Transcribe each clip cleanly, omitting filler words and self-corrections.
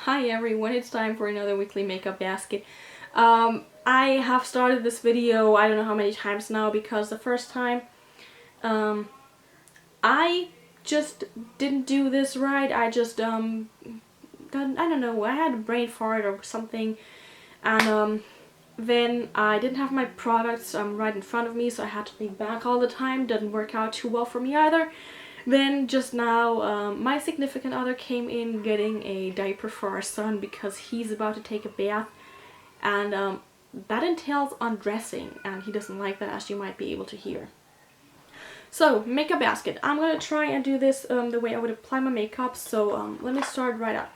Hi everyone, it's time for another weekly makeup basket. I have started this video I don't know how many times now because the first time I just didn't do this right. I just I don't know, I had a brain fart or something, and then I didn't have my products right in front of me, so I had to lean back all the time. Doesn't work out too well for me either. Then just now my significant other came in getting a diaper for our son because he's about to take a bath, and that entails undressing, and he doesn't like that, as you might be able to hear. So, makeup basket. I'm gonna try and do this the way I would apply my makeup, so let me start right up.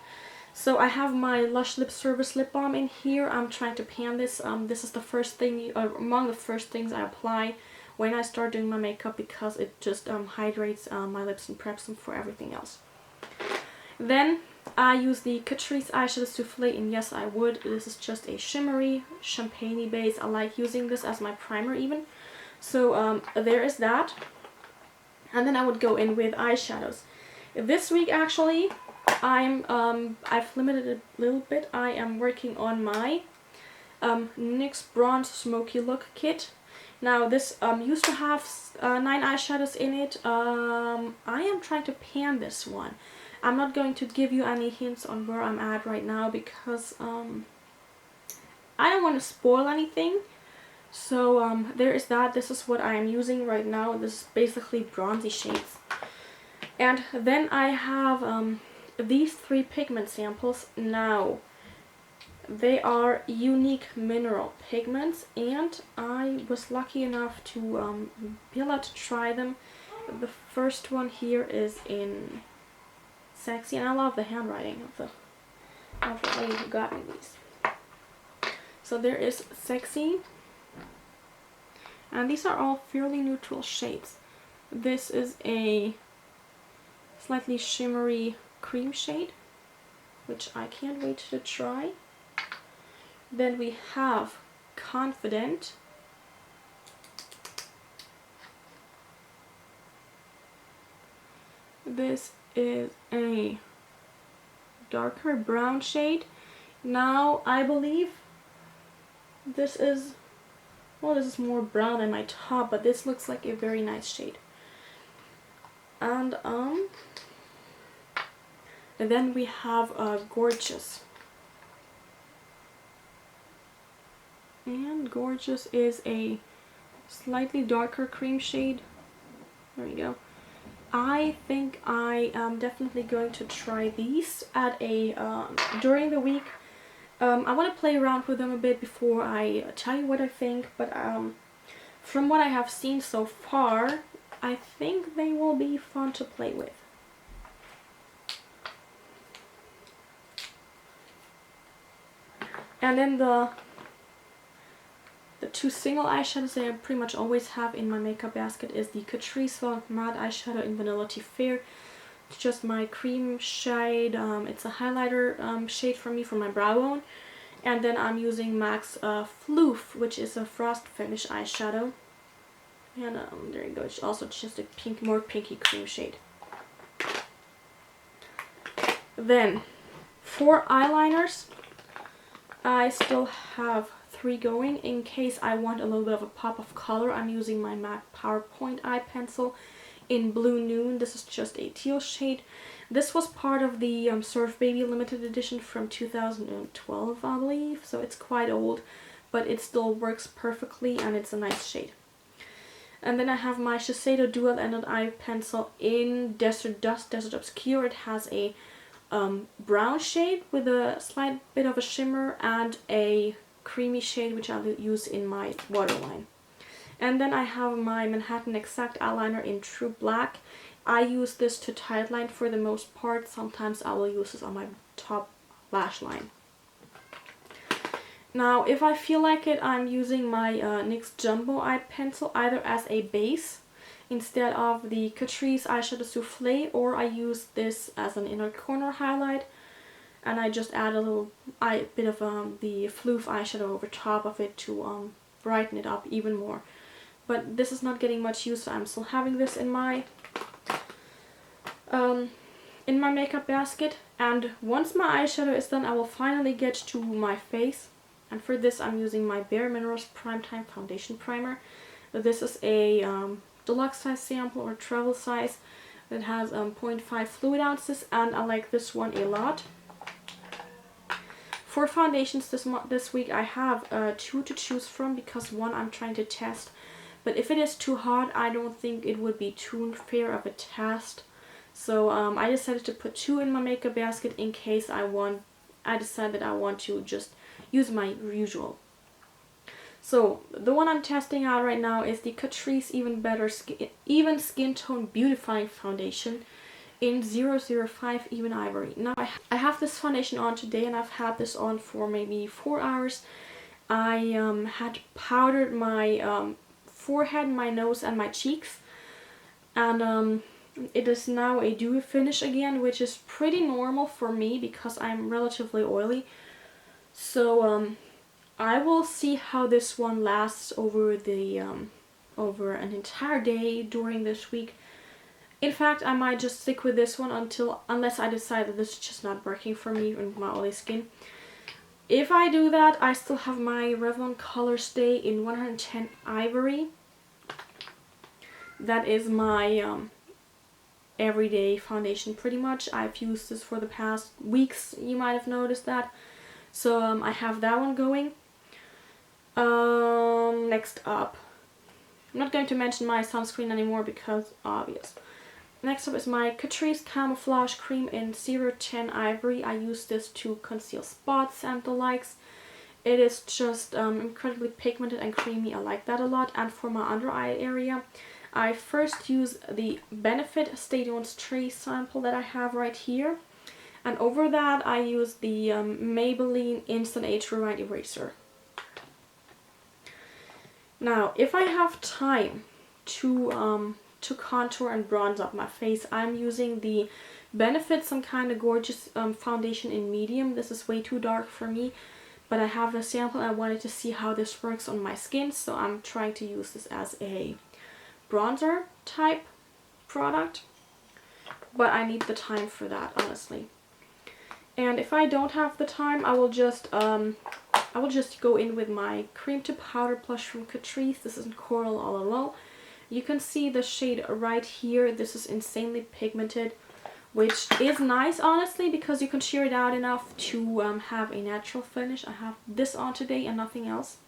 So I have my LUSH Lip Service Lip Balm in here. I'm trying to pan this. This is the first thing, among the first things I apply when I start doing my makeup, because it just hydrates my lips and preps them for everything else. Then I use the Catrice Eyeshadow Soufflé in Yes I Would. This is just a shimmery, champagne-y base. I like using this as my primer even. So there is that. And then I would go in with eyeshadows. This week actually, I've limited it a little bit. I am working on my NYX Bronze Smoky Look kit. Now this used to have 9 eyeshadows in it. I am trying to pan this one. I'm not going to give you any hints on where I'm at right now because I don't want to spoil anything. So there is that. This is what I am using right now. This is basically bronzy shades. And then I have these 3 pigment samples. Now they are Younique mineral pigments, and I was lucky enough to be allowed to try them. The first one here is in Sexy, and I love the handwriting of the lady who got me these. So there is Sexy, and these are all fairly neutral shades. This is a slightly shimmery cream shade, which I can't wait to try. Then we have Confident. This is a darker brown shade. Now I believe this is, well, this is more brown than my top, but this looks like a very nice shade. And then we have Gorgeous. And Gorgeous is a slightly darker cream shade. There we go. I think I am definitely going to try these at a during the week. I want to play around with them a bit before I tell you what I think, but from what I have seen so far, I think they will be fun to play with. And then the 2 single eyeshadows that I pretty much always have in my makeup basket is the Catrice Matte Eyeshadow in Vanillaty Fair. It's just my cream shade. It's a highlighter shade for me for my brow bone. And then I'm using MAC's Phloof, which is a frost finish eyeshadow. And there you go. It's also just a more pinky cream shade. Then for eyeliners, I still have 3 going in case I want a little bit of a pop of color. I'm using my MAC PowerPoint Eyepencil in Blue Noon. This is just a teal shade. This was part of the Surf Baby limited edition from 2012, I believe. So it's quite old, but it still works perfectly, and it's a nice shade. And then I have my Shiseido dual-ended eye pencil in Desert Dusk, Desert Obscur. It has a brown shade with a slight bit of a shimmer and a creamy shade, which I'll use in my waterline. And then I have my Manhattan Exact eyeliner in True Black. I use this to tightline for the most part. Sometimes I will use this on my top lash line. Now, if I feel like it, I'm using my NYX Jumbo Eye Pencil either as a base instead of the Catrice Eyeshadow Soufflé, or I use this as an inner corner highlight, and I just add a little bit of the Phloof eyeshadow over top of it to brighten it up even more. But this is not getting much use, so I'm still having this in my in my makeup basket. And once my eyeshadow is done, I will finally get to my face. And for this, I'm using my bareMinerals Primetime Foundation Primer. This is a deluxe size sample or travel size. It has 0.5 fluid ounces, and I like this one a lot. For foundations this week, I have 2 to choose from because one I'm trying to test. But if it is too hot, I don't think it would be too fair of a test. So I decided to put 2 in my makeup basket in case I decide that I want to just use my usual. So the one I'm testing out right now is the Catrice Even Skin Tone Beautifying Foundation in 005 Even Ivory. Now I have this foundation on today, and I've had this on for maybe 4 hours. I had powdered my forehead, my nose, and my cheeks, and it is now a dewy finish again, which is pretty normal for me because I'm relatively oily. So I will see how this one lasts over over an entire day during this week. In fact, I might just stick with this one unless I decide that this is just not working for me and my oily skin. If I do that, I still have my Revlon Colorstay in 110 Ivory. That is my everyday foundation pretty much. I've used this for the past weeks, you might have noticed that. So I have that one going. Next up, I'm not going to mention my sunscreen anymore because obvious. Next up is my Catrice Camouflage Cream in 010 Ivory. I use this to conceal spots and the likes. It is just incredibly pigmented and creamy. I like that a lot. And for my under eye area, I first use the Benefit Stadium's Trace sample that I have right here. And over that, I use the Maybelline Instant Age Rewind Eraser. Now, if I have time to contour and bronze up my face, I'm using the Benefit Some Kind of Gorgeous foundation in medium. This is way too dark for me, but I have a sample and I wanted to see how this works on my skin, so I'm trying to use this as a bronzer type product, but I need the time for that, honestly. And if I don't have the time, I will just go in with my cream to powder blush from Catrice. This is in Coral All Alone. You can see the shade right here. This is insanely pigmented, which is nice, honestly, because you can sheer it out enough to have a natural finish. I have this on today and nothing else.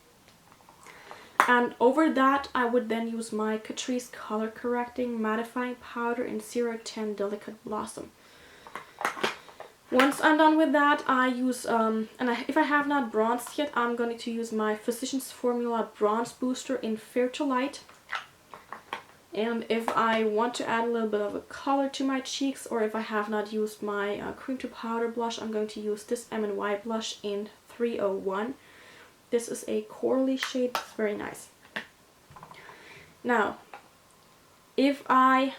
And over that, I would then use my Catrice Color Correcting Mattifying Powder in 010 Delicate Blossom. Once I'm done with that, I use, if I have not bronzed yet, I'm going to use my Physicians Formula Bronze Booster in Fair to Light. And if I want to add a little bit of a color to my cheeks, or if I have not used my cream to powder blush, I'm going to use this M&Y blush in 301. This is a corally shade. It's very nice. Now, if I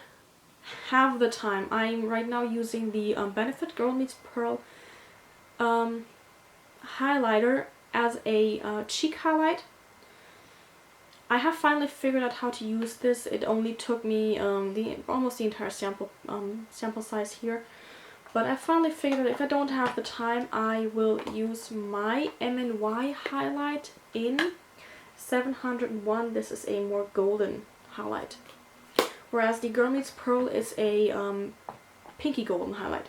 have the time, I'm right now using the Benefit Girl Meets Pearl highlighter as a cheek highlight. I have finally figured out how to use this. It only took me almost the entire sample size here. But I finally figured out if I don't have the time, I will use my M&Y highlight in 701. This is a more golden highlight. Whereas the Girl Meets Pearl is a pinky golden highlight.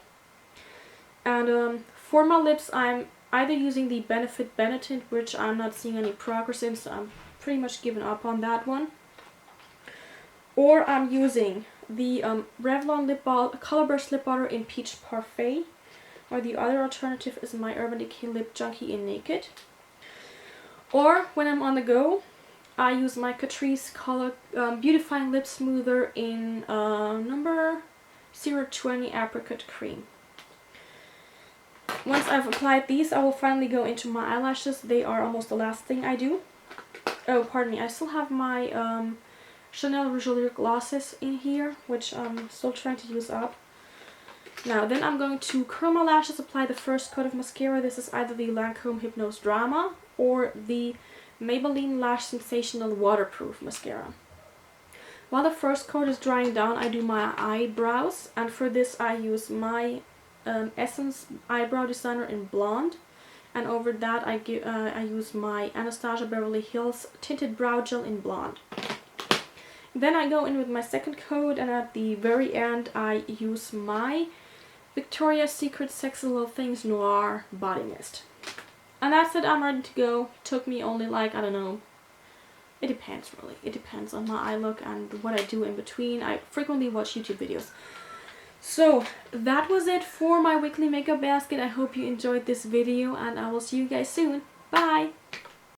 And for my lips, I'm either using the Benefit Benetint, which I'm not seeing any progress in, so I'm pretty much given up on that one. Or I'm using the Revlon Color Burst Lip Butter in Peach Parfait. Or the other alternative is my Urban Decay Lip Junkie in Naked. Or when I'm on the go, I use my Catrice Color Beautifying Lip Smoother in number 020 Apricot Cream. Once I've applied these, I will finally go into my eyelashes. They are almost the last thing I do. Oh, pardon me. I still have my Chanel Rouge Allure glosses in here, which I'm still trying to use up. Now, then I'm going to curl my lashes, apply the first coat of mascara. This is either the Lancome Hypnose Drama or the Maybelline Lash Sensational Waterproof Mascara. while the first coat is drying down, I do my eyebrows, and for this I use my Essence Eyebrow Designer in Blonde, and over that I use my Anastasia Beverly Hills Tinted Brow Gel in Blonde. Then I go in with my second coat, and at the very end I use my Victoria's Secret Sexy Little Things Noir Body Mist. And that's it, I'm ready to go. Took me only like, I don't know, it depends really. It depends on my eye look and what I do in between. I frequently watch YouTube videos. So that was it for my weekly makeup basket. I hope you enjoyed this video, and I will see you guys soon. Bye!